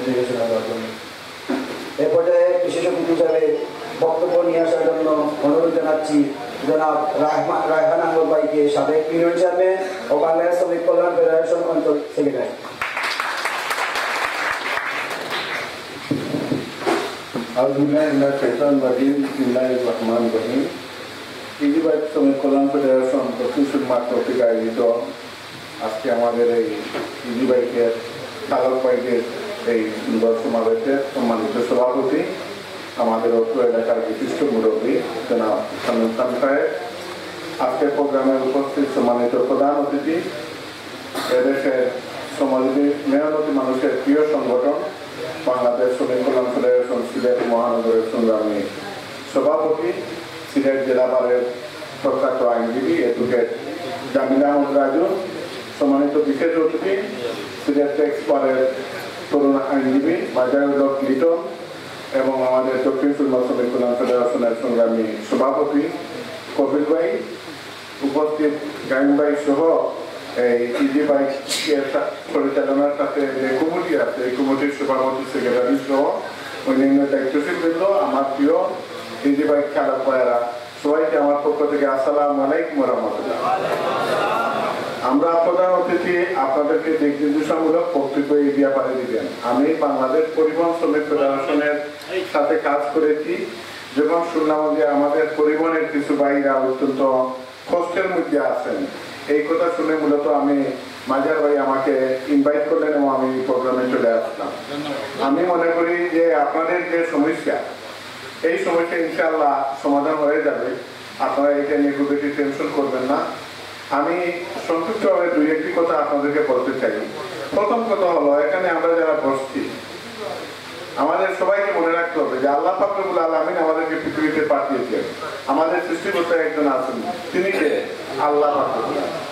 বিবেচনা করার জন্য। এ পর্যায়ে বিশেষ অতিথি হিসাবে বক্তব্য নিয়ে আসার জন্য অনুরোধ জানাচ্ছি জনাব রায়হান আহমদ ভাইকে, সাবেক ইউনিয়ন চেয়ারম্যান ও বাংলাদেশ শ্রমিক কল্যাণ ফেডারেশন অঞ্চল সেক্রেটারি। ইজিবাইক শ্রমিক কল্যাণ ফেডারেশন দক্ষিণ মাত্র থেকে আয়োজিত আজকে আমাদের এই ইজিবাইকের চালক বাইকের এই সুন্দর সমাবেশে সম্মানিত সভাপতি, আমাদের অত্র এলাকার বিশিষ্ট মুরব্বী জনাব সামিম খান সাহেব, আজকের প্রোগ্রামে উপস্থিত সম্মানিত প্রধান অতিথি, এদেশের সমাজী মেহনতি মানুষের প্রিয় সংগঠন বাংলাদেশ শ্রমিক কল্যাণ ফেডারেশন সিলেট মহানগরের সংগ্রামী সভাপতি, সিলেট জেলা বারের প্রখ্যাত আইনজীবী অ্যাডভোকেট জামিলা আহমদ রাজু, সম্মানিত বিশেষ অতিথি সিলেট টেক্স বারের তরুণ আইনজীবী মাজারুল হক লিটন এবং আমাদের দক্ষিণ সুরমা শ্রমিক কল্যাণ ফেডারেশনের সংগ্রামী সভাপতি কপিল ভাই, উপস্থিত গাইন ভাই সহ এই ইজি বাইকের পরিচালনার সাথে যে কমিটি আছে এই কমিটির সভাপতি সেক্রেটারি সহ অন্যান্য দায়িত্বশীল বৃন্দ, আমার প্রিয় ইজি বাইক চালক ভাইয়েরা, সবাইকে আমার পক্ষ থেকে আসসালামু আলাইকুম ওয়া রাহমাতুল্লাহ। আমরা প্রধান অতিথি আপনাদেরকে দিক নির্দেশনামূলক বক্তব্য এই ব্যাপারে দিবেন। আমি বাংলাদেশ পরিবহন শ্রমিক ফেডারেশনের সাথে কাজ করেছি। যখন শুনলাম যে আমাদের পরিবহনের কিছু ভাইরা অত্যন্ত কষ্টের মধ্যে আছেন, এই কথা শুনে মূলত আমি মাজার ভাই আমাকে ইনভাইট করলেন এবং আমি প্রোগ্রামে চলে আসলাম। আমি মনে করি যে আপনাদের যে সমস্যা, এই সমস্যা ইনশাআল্লাহ সমাধান হয়ে যাবে। আপনারা এটা নিয়ে খুব বেশি টেনশন করবেন না। আমি সংক্ষিপ্তভাবে দুই একটি কথা আপনাদেরকে বলতে চাই। প্রথম কথা হলো, এখানে আমরা যারা বসছি আমাদের সবাইকে মনে রাখতে হবে যে আল্লাহ পাক রব্বুল আলামিন আমাদেরকে পৃথিবীতে পাঠিয়েছেন। আমাদের সৃষ্টিকর্তা একজন আছেন, তিনি কে? আল্লাহ পাক রব্বুল আলামিন।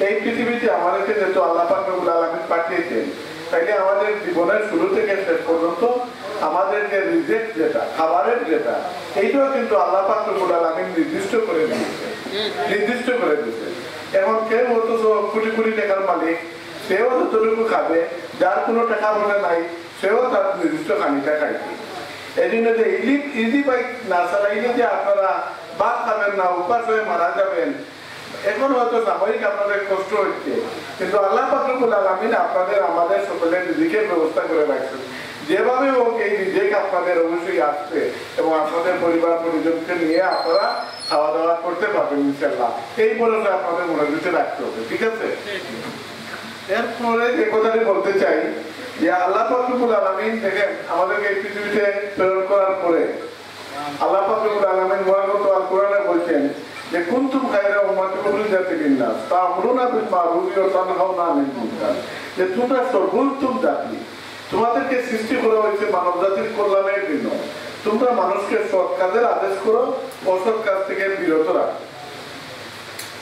এই পৃথিবীতে আমাদেরকে যেহেতু আল্লাহ পাক রব্বুল আলামিন পাঠিয়েছেন, তাইলে আমাদের জীবনের শুরু থেকে শেষ পর্যন্ত আমাদের যে রিজেক্ট যেটা, খাবারের যেটা, এইটাও কিন্তু আল্লাহ পাক রব্বুল আলামিন নির্দিষ্ট করে দিয়েছে। এখন কেউ অথচ কোটি কোটি টাকার মালিক, সেও যতটুকু খাবে, যার কোনো টাকা মনে নাই সেও তার নির্দিষ্ট খানিটা খাইবে। এই জন্য যে ইজি বাইক না চালাইলে যে আপনারা ভাত খাবেন না, উপাস হয়ে মারা যাবেন, এখন হয়তো সাময়িক আপনাদের কষ্ট হচ্ছে, কিন্তু আল্লাহ পাক রব্বুল আলামিন আপনাদের আমাদের সকলের রিজিকের ব্যবস্থা করে রাখছেন। যেভাবে হোক এই রিজিক আপনাদের অবশ্যই আসছে এবং আপনাদের পরিবার পরিজনকে নিয়ে আপনারা খাওয়া দাওয়া করতে পারবেন ইনশাআল্লাহ। এই ভরসা আপনাদের মনে দিতে রাখতে হবে, ঠিক আছে? এরপরে যে কথাটি বলতে চাই যে আল্লাহ পাক রব্বুল আলামিন দেখেন আমাদেরকে এই পৃথিবীতে প্রেরণ করার পরে আল্লাহ পাক রব্বুল আলামিন মহাগ্রন্থ আল কোরআনে বলছেন যে কুনতুম খায়রা উম্মাতিন উখরিজাত লিন-নাস তা'মুরুনা বিল মা'রুফি ওয়া তানহাউনা আনিল মুনকার, যে তোমরা সর্বোত্তম জাতি, তোমাদেরকে সৃষ্টি করা হয়েছে মানব জাতির কল্যাণের জন্য। তোমরা মানুষকে সৎ কাজের আদেশ করো, অসৎ কাজ থেকে বিরত রাখো।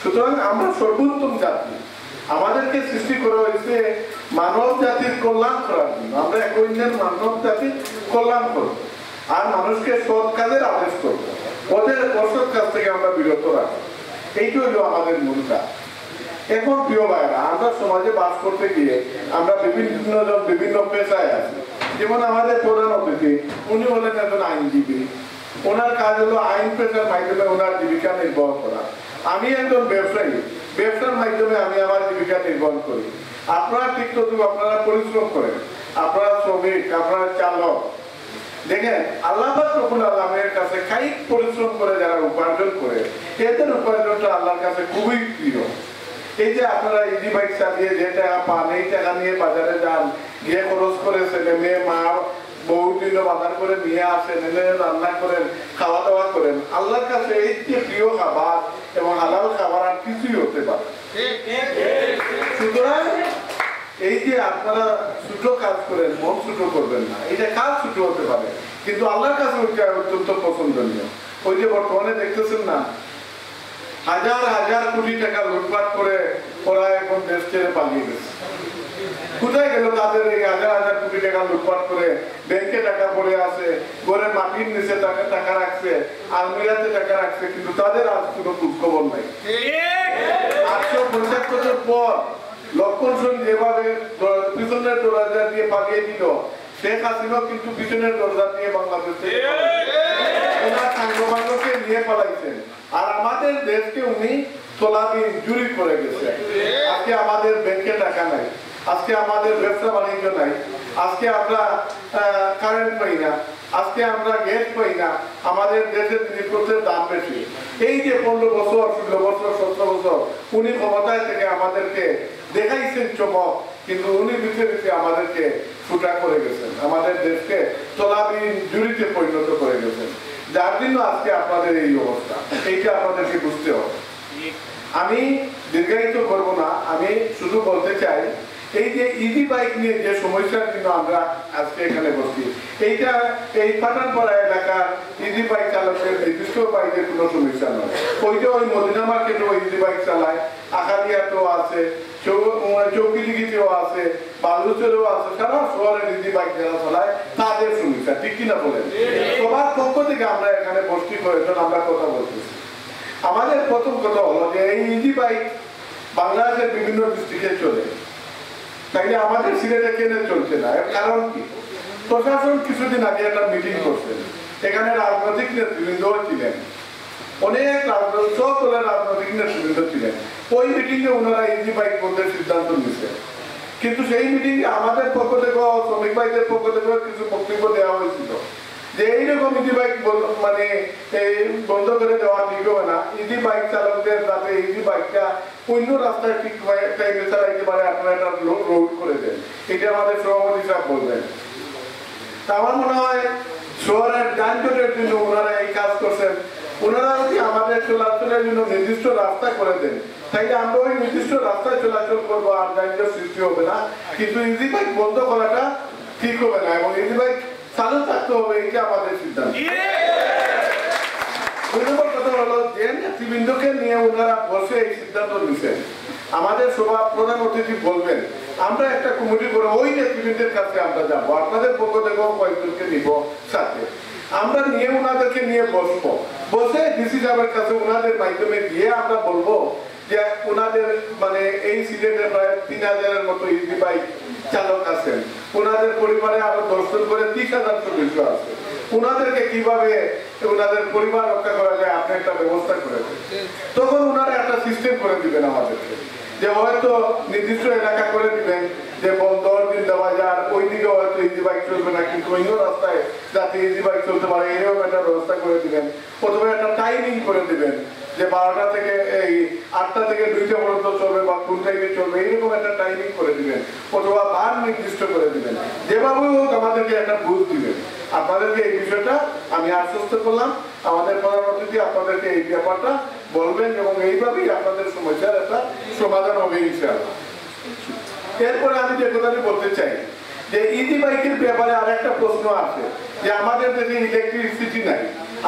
সুতরাং আমরা সর্বোত্তম জাতি, আমাদেরকে সৃষ্টি করা হয়েছে মানব জাতির কল্যাণ করার জন্য। আমরা এক অন্যের মানব জাতির কল্যাণ করবো আর মানুষকে সৎ কাজের আদেশ করবো, ওদের অসৎ কাজ থেকে আমরা বিরত রাখবো। এইটা হলো আমাদের মূল কাজ। এখন প্রিয় ভাইরা, আমরা সমাজে বাস করতে গিয়ে আমরা বিভিন্ন পেশায় আছি। যেমন আমাদের প্রধান অতিথি, উনি হলেন একজন আইনজীবী, ওনার কাজ হলো আইন পেশার মাধ্যমে ওনার জীবিকা নির্বাহ করা। আমি একজন ব্যবসায়ী, ব্যবসার মাধ্যমে আমি আমার জীবিকা নির্বাহ করি। আপনারা ঠিক ততটুকু আপনারা পরিশ্রম করেন, আপনারা শ্রমিক, আপনারা চালক। দেখেন আল্লাহ পাক রব্বুল আলামিনের কাছে কায়িক পরিশ্রম করে যারা উপার্জন করে, এদের উপার্জনটা আল্লাহর কাছে খুবই প্রিয়। এই যে আপনারা ইজি বাইক চালিয়ে যে টাকা পান, এই টাকা নিয়ে বাজারে যান, গিয়ে খরচ করে ছেলে মেয়ে মা বহু দিন বাজার করে নিয়ে আসেন, এনে রান্না করেন, খাওয়া দাওয়া করেন, আল্লাহর কাছে এই যে প্রিয় খাবার এবং হালাল খাবার আর কিছুই হতে পারে। সুতরাং এই যে আপনারা ছোট কাজ করেন, মন ছোট করবেন না। এটা কাজ ছোট হতে পারে, কিন্তু আল্লাহর কাছে ওইটা অত্যন্ত পছন্দনীয়। ওই যে বর্তমানে দেখতেছেন না, হাজার হাজার কোটি টাকা লুটপাট করে ওরা এখন দেশ ছেড়ে পালিয়ে গেছে। কোথায় গেল তাদের এই হাজার হাজার কোটি টাকা লুটপাট করে? ব্যাংকে টাকা পড়ে আছে, ঘরে মাটির নিচে টাকা রাখছে, আলমিরাতে টাকা রাখছে, কিন্তু তাদের আজ কোনো খোঁজ খবর নাই। 850 বছর পর লক্ষণ সেন যেভাবে পিছনের দরজা দিয়ে পালিয়ে দিল, শেখ হাসিনাও কিন্তু পিছনের দরজা দিয়ে বাংলাদেশ থেকে ওনার সাংবাদিককে নিয়ে পালাইছেন, আর আমাদের দেশকে উনি তোলাবিন জুরি করে গেছে। আজকে আমাদের ব্যাংকে টাকা নাই, আজকে আমাদের ব্যবসা বাণিজ্য নাই, আজকে আমরা কারেন্ট পাই না, আজকে আমরা গ্যাস পাই না, আমাদের দেশের জিনিসপত্রের দাম বেশি। এই যে 15 বছর 16 বছর 17 বছর উনি ক্ষমতায় থেকে আমাদেরকে দেখাইছেন চমক, কিন্তু উনি ভিতরে আমাদেরকে ফুটা করে গেছেন, আমাদের দেশকে তোলাবিন জুরিতে পরিণত করে গেছেন, যার জন্য আজকে আপনাদের এই অবস্থা। এইটা আপনাদেরকে বুঝতে হবে। আমি দীর্ঘায়িত করব না, আমি শুধু বলতে চাই এই যে ইজি বাইক নিয়ে যে সমস্যার জন্য আমরা আজকে এখানে বসছি, এইটা এই পাঠানপাড়া এলাকার ইজি বাইক চালকের নির্দিষ্ট বাইকের কোনো সমস্যা নয়। ওই যে ওই মদিনা মার্কেটেও ইজি বাইক চালায়, আখালিয়াতেও আছে, চৌকিদিঘিতেও আছে, বালুচরেও আছে, সারা শহরের ইজি বাইক যারা চালায় তাদের সমস্যা, ঠিক কিনা বলেন? সবার পক্ষ থেকে আমরা এখানে বসতি কয়েকজন আমরা কথা বলতেছি। আমাদের প্রথম কথা হলো যে এই ইজি বাইক বাংলাদেশের বিভিন্ন ডিস্ট্রিক্টে চলে, তাইলে আমাদের সিলেটে কেন চলছে না? এর কারণ কি? প্রশাসন কিছুদিন আগে একটা মিটিং করছেন, এখানে রাজনৈতিক নেতৃবৃন্দ ছিলেন, অনেক সব দলের রাজনৈতিক নেতৃবৃন্দ ছিলেন। ওই মিটিং এ ওনারা ইজি বাইক বন্ধের সিদ্ধান্ত নিচ্ছে, কিন্তু সেই মিটিং এ আমাদের পক্ষ থেকে শ্রমিক ভাইদের পক্ষ থেকে কিছু বক্তব্য দেওয়া হয়েছিল যে এইরকম ইজি বাইক মানে বন্ধ করে দেওয়া ঠিক হবে না, ইজি বাইক চালকদের যাতে ইজি বাইকটা অন্য রাস্তায় ঠিক টাইমে চালাইতে পারে আপনারা এটা রোড করে দেন, এটা আমাদের সভাপতি সাহেব বলবেন। আমার মনে হয় শহরের যানজটের জন্য ওনারা এই কাজ করছেন। ওনারা যদি আমাদের চলাচলের জন্য নির্দিষ্ট রাস্তা করে দেন, তাইলে আমরা ওই নির্দিষ্ট রাস্তায় চলাচল করবো, আর যানজট সৃষ্টি হবে না। কিন্তু ইজি বাইক বন্ধ করাটা ঠিক হবে না, এবং ইজি বাইক চালু থাকতে হবে, এটা আমাদের সিদ্ধান্ত। দুই নম্বর কথা হলো যে নেতৃবৃন্দকে নিয়ে ওনারা বসে এই সিদ্ধান্ত নিচ্ছেন, আমাদের সভা প্রধান অতিথি বলবেন, আমরা একটা কমিটি করে ওই নেতৃবৃন্দের কাছে আমরা যাবো, আপনাদের পক্ষ থেকেও কয়েকজনকে নিব সাথে, আমরা নিয়ে ওনাদেরকে নিয়ে বসবো, বসে ডিসি সাহেবের কাছে ওনাদের মাধ্যমে গিয়ে আমরা বলবো যে ওনাদের মানে এই সিলেটে প্রায় 3000-এর মতো ইজি বাইক চালক আছেন, ওনাদের পরিবারে আরো 10 জন করে 30,000 সদস্য আছে, ওনাদেরকে কিভাবে ওনাদের পরিবার রক্ষা করা যায় আপনি একটা ব্যবস্থা করে দেন। তখন ওনারা একটা সিস্টেম করে দিবেন আমাদেরকে, যে হয়তো নির্দিষ্ট এলাকা করে দিবেন যে বন্দর দিনদাবাজার ওইদিকে হয়তো ইজি বাইক চলবে না, কিন্তু অন্য রাস্তায় যাতে ইজি বাইক চলতে পারে এরকম একটা ব্যবস্থা করে দিবেন। প্রথমে একটা টাইমিং করে দিবেন যে 12টা থেকে এই 8টা থেকে 2টা পর্যন্ত চলবে বা কোন টাইমে চলবে, এইরকম একটা টাইমিং করে দিবেন, অথবা বার নির্দিষ্ট করে দিবেন, যেভাবে হোক আমাদেরকে একটা বুঝ দিবেন। আপনাদেরকে এই বিষয়টা আমি আশ্বস্ত করলাম, আমাদের প্রধান অতিথি আপনাদেরকে এই ব্যাপারটা বলবেন এবং এইভাবেই আপনাদের সমস্যার একটা সমাধান হবে ইনশাআল্লাহ। এরপরে আমি যে কথাটি বলতে চাই যে ইজি বাইকের ব্যাপারে আরেকটা প্রশ্ন আছে যে আমাদের দেশে ইলেকট্রিসিটি নাই,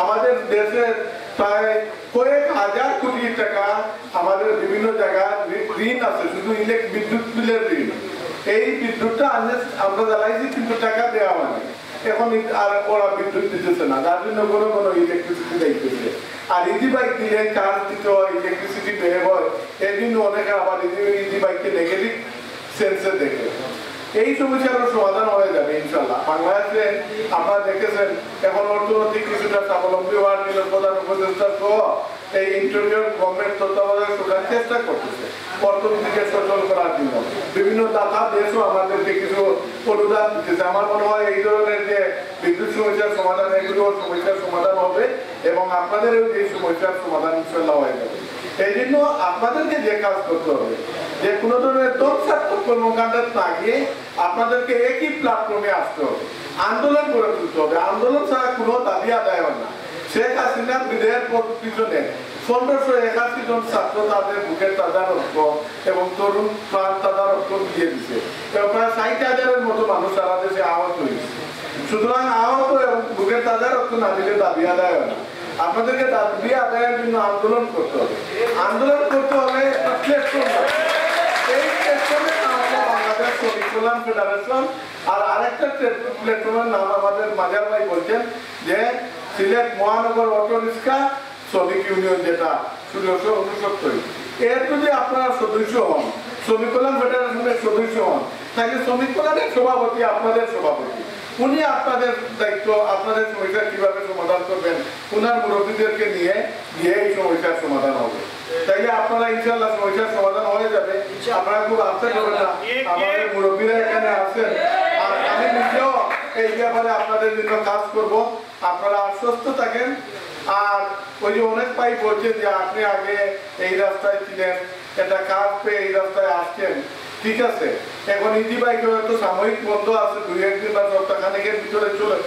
আমাদের দেশের প্রায় কয়েক হাজার কোটি টাকা আমাদের বিভিন্ন জায়গায় ঋণ আছে, শুধু বিদ্যুৎ বিলের ঋণ। এই বিদ্যুৎটা আমরা জ্বালাইছি কিন্তু টাকা দেওয়া হয়নি, এখন আর ওরা বিদ্যুৎ দিতেছে না, যার জন্য কোনো কোনো ইলেকট্রিসিটি দিতেছে। আর ইজি বাইক দিলে চার্জ দিতে হয়, ইলেকট্রিসিটি বেড়ে হয়, এর জন্য অনেকে আবার ইজি বাইককে নেগেটিভ সেন্সে দেখে। এই সমস্যার সমাধান হয়ে যাবে ইনশাল্লাহ। বাংলাদেশে আপনারা দেখেছেন এখন অর্থনৈতিক কিছুটা স্বাবলম্বী হওয়ার জন্য প্রধান উপদেষ্টা সহ এই ইন্টারিয়র গভর্নমেন্ট তত্ত্বাবধায়ক সরকার চেষ্টা করতেছে অর্থনীতিকে সচল করার জন্য। বিভিন্ন দাতা দেশও আমাদেরকে কিছু অনুদান দিতেছে। আমার মনে হয় এই ধরনের যে বিদ্যুৎ সমস্যার সমাধান, এগুলো সমস্যার সমাধান হবে এবং আপনাদের এই সমস্যার সমাধান ইনশাল্লাহ হয়ে যাবে। এই জন্য আপনাদেরকে যে কাজ করতে হবে যে কোনো ধরনের তৎসাত্মক কর্মকাণ্ডে না গিয়ে আপনাদেরকে একই প্ল্যাটফর্মে আসতে হবে, আন্দোলন করে তুলতে হবে। আন্দোলন ছাড়া কোনো দাবি আদায় হয় না। শেখ হাসিনার বিদায়ের পিছনে 1581 জন ছাত্র তাদের বুকের তাজা রক্ত এবং তরুণ প্রাণ তাজা রক্ত দিয়ে দিচ্ছে। প্রায় 60,000-এর মতো মানুষ সারা দেশে আহত হয়েছে। সুতরাং আহত এবং বুকের তাজা রক্ত না দিলে দাবি আদায় হয় না। আপনাদেরকে দাবি আদায়ের জন্য আন্দোলন করতে হবে। আন্দোলন করতে হলে একটা প্ল্যাটফর্ম, এই প্ল্যাটফর্মের নাম হলো বাংলাদেশ শ্রমিক কল্যাণ ফেডারেশন। আর আরেকটা প্ল্যাটফর্মের নাম আমাদের মাজার ভাই বলছেন যে সিলেট মহানগর অটো রিক্সা শ্রমিক ইউনিয়ন, যেটা 1669। এর যদি আপনারা সদস্য হন, শ্রমিক কল্যাণ ফেডারেশনের সদস্য হন, তাহলে শ্রমিক কল্যাণের সভাপতি আপনাদের সভাপতি, উনি আপনাদের দায়িত্ব, আপনাদের সমস্যা কিভাবে সমাধান করবেন উনার মুরব্বীদেরকে নিয়ে গিয়ে এই সমস্যার সমাধান হবে। তাইলে আপনারা ইনশাআল্লাহ সমস্যার সমাধান হয়ে যাবে। আপনারা খুব আপসেট হবেন না, আমাদের মুরব্বীরা এখানে আছেন, আর আমি নিজেও এই ব্যাপারে আপনাদের জন্য কাজ করব। আপনারা আশ্বস্ত থাকেন। আর ওই যে অনেক ভাই বলছেন যে আপনি আগে এই রাস্তায় ছিলেন, এটা কাজ পেয়ে এই রাস্তায় আসছেন, ঠিক আছে। এখন ইজি বাইকে হয়তো সাময়িক বন্ধ আছে, 2-1 দিন বা সপ্তাহখানেকের ভিতরে চলে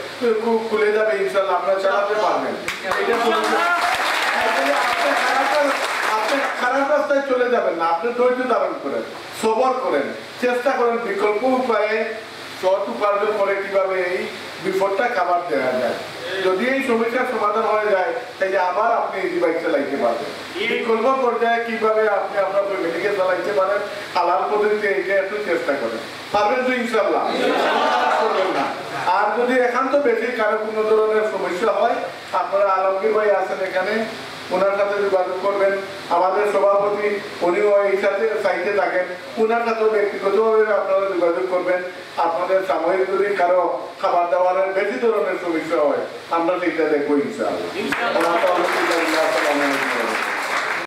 খুলে যাবে ইনশাআল্লাহ, আপনারা চালাতে পারবেন। আপনি খারাপ রাস্তায় চলে যাবেন না, আপনি ধৈর্য ধারণ করেন, সবর করেন, চেষ্টা করেন বিকল্প উপায়ে সৎ উপার্জন করে কিভাবে এই বিপদটা কাভার দেওয়া যায়। যদি এই সমস্যার সমাধান হয়ে যায় তাহলে আবার আপনি ইজি বাইক চালাইতে পারবেন। বিকল্প পর্যায়ে কিভাবে আপনি আপনার ফ্যামিলিকে চালাইতে পারেন হালাল পদ্ধতিতে, এটা একটু চেষ্টা করেন, পারবেন তো ইনশাআল্লাহ। করবেন না। আর যদি একান্ত বেশি কারো কোনো ধরনের সমস্যা হয়, আপনারা আলমগীর ভাই আছেন এখানে, ওনার সাথে যোগাযোগ করবেন। আমাদের সভাপতি উনিও এই সাথে সাইটে থাকেন, ওনার সাথেও ব্যক্তিগতভাবে আপনারা যোগাযোগ করবেন। আপনাদের সাময়িক যদি কারো খাবার দাবারের বেশি ধরনের সমস্যা হয় আমরা সেইটা দেখবো ইনশাআল্লাহ।